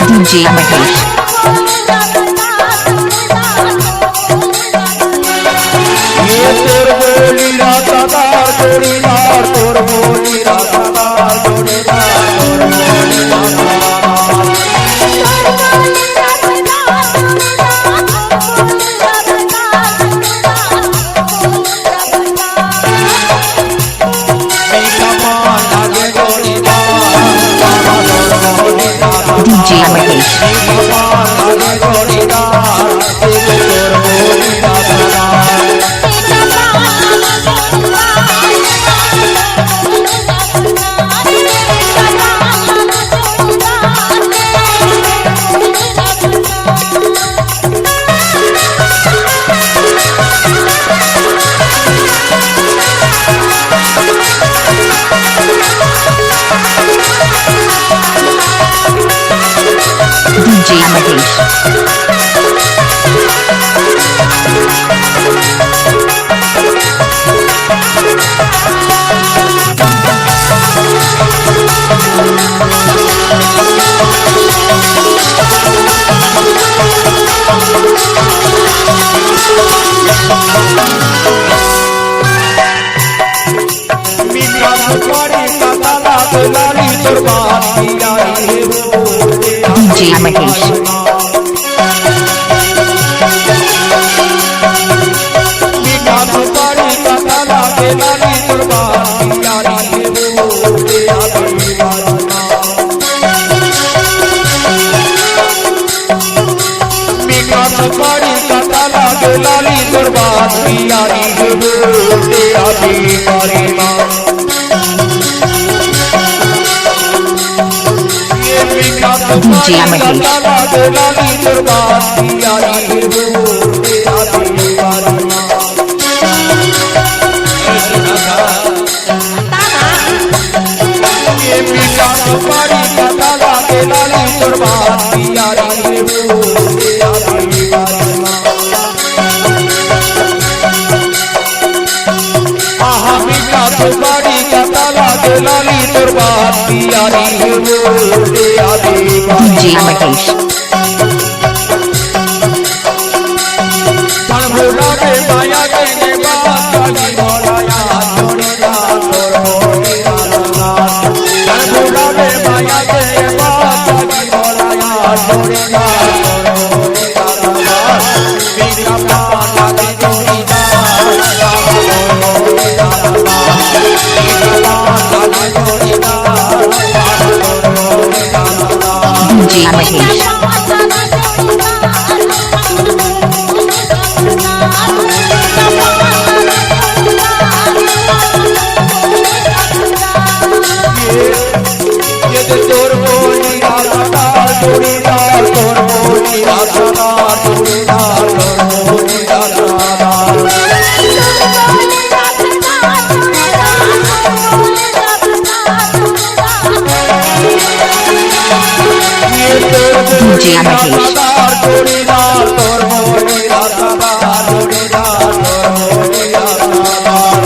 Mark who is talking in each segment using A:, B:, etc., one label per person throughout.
A: DJ Mahesh।
B: ये तोर बोली रातादार जोड़ीदार, तोर बोली रातादार जोड़ीदार, तोर बोली रातादार। मीठा पान लागे जोड़ीदार,
A: DJ Mahesh। DJ Mahesh। DJ Mahesh।
B: लाली दरबार पियारी हो तेरा बीमारी माँ
A: DJ Mahesh।
B: लाली दरबार पियारी हो तेरा बीमारी माँ ये मीठा सुपारी का ताला के लाली दरबार पियारी हो तेरा बीमारी माँ सुपारी का ताला के लाली दरबार पियारी हो तेरा बीमारी
A: DJ Mahesh।
B: भोला के माया के बात काली बोलाया छोड़ेगा तोर होएगा भोला के माया के बात काली बोलाया छोड़ेगा तोर होएगा मीठा पान लागे जोड़ीदार
A: DJ Mahesh।
B: तोर बोली रातादार जोड़ीदार, तोर बोली रातादार जोड़ीदार, तोर बोली रातादार। ये तोर बोली रातादार जोड़ीदार, तोर बोली रातादार जोड़ीदार, तोर बोली रातादार।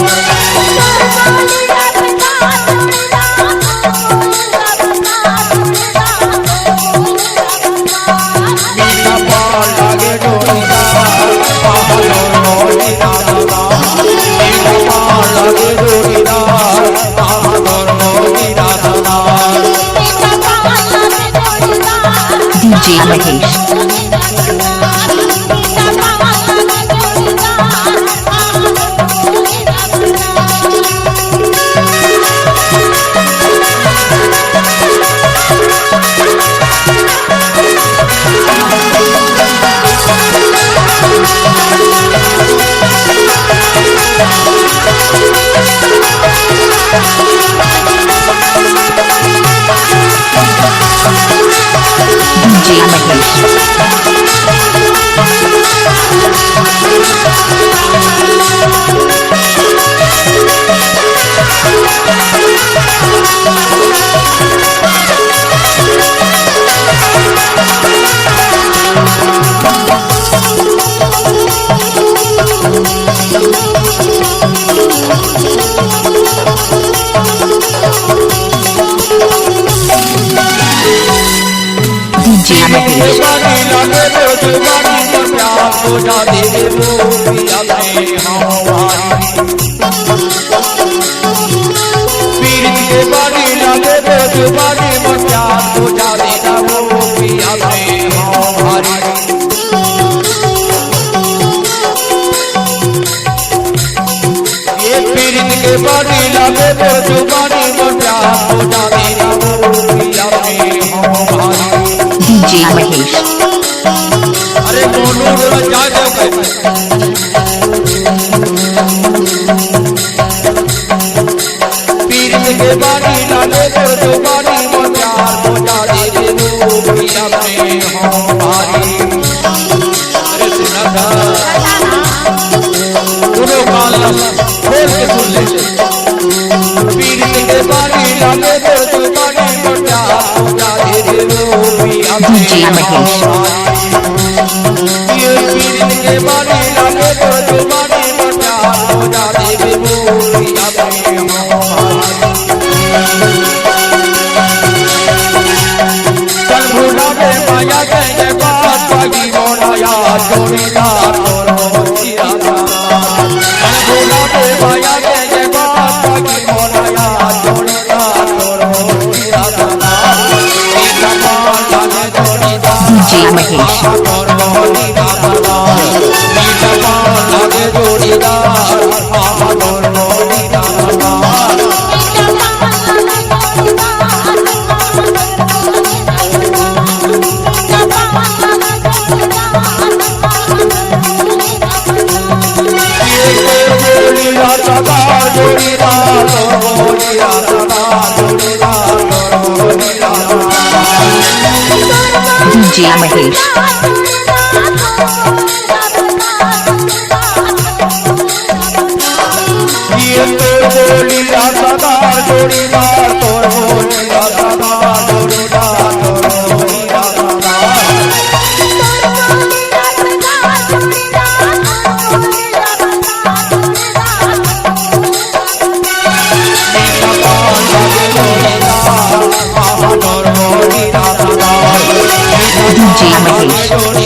B: मीठा पान लागे जोड़ीदार, तोर बोली रातादार। मीठा पान लागे जोड़ीदार, तोर बोली रातादार।
A: DJ Mahesh। DJ Mahesh. DJ Mahesh.
B: जुबानी लागे तो जुबानी पर प्यार हो जाते वो पिया में हमारी पीर के बानी लागे तो जुबानी पर प्यार हो जाते वो पिया में हमारी ये पीर के बानी लागे तो जुबानी पर प्यार हो जाते वो पिया में हमारी
A: DJ Mahesh.
B: अरे मोनू बोला जा जाओ पीर के बानी लागे तो जुबानी में प्यार हो जाते वो पिया में हमारी अरे सुना था सुनो कान खोल के सुन ले पीर के बानी लागे तो जुबानी में प्यार हो जाते वो पिया में
A: DJ Mahesh.
B: ये पीर के बानी लागे तो जुबानी में प्यार हो जाते वो पिया में हमारी चल भूला दे माया के ये बात पागी मोना यार जोड़ीदार तोरो इरादा चल भूला दे माया के ये बात पागी मोना यार जोड़ीदार तोरो इरादा ये जमाना लागे जोड़ीदार
A: DJ Mahesh.
B: तोरो इरादा ये जमाना लागे जोड़ीदार आहा तोरो इरादा
A: DJ Mahesh.
B: ये तो बोलिया सदा जोड़ीदार तोर बोलिया सदा जोड़ीदार तोर बोलिया सदा
A: DJ Mahesh.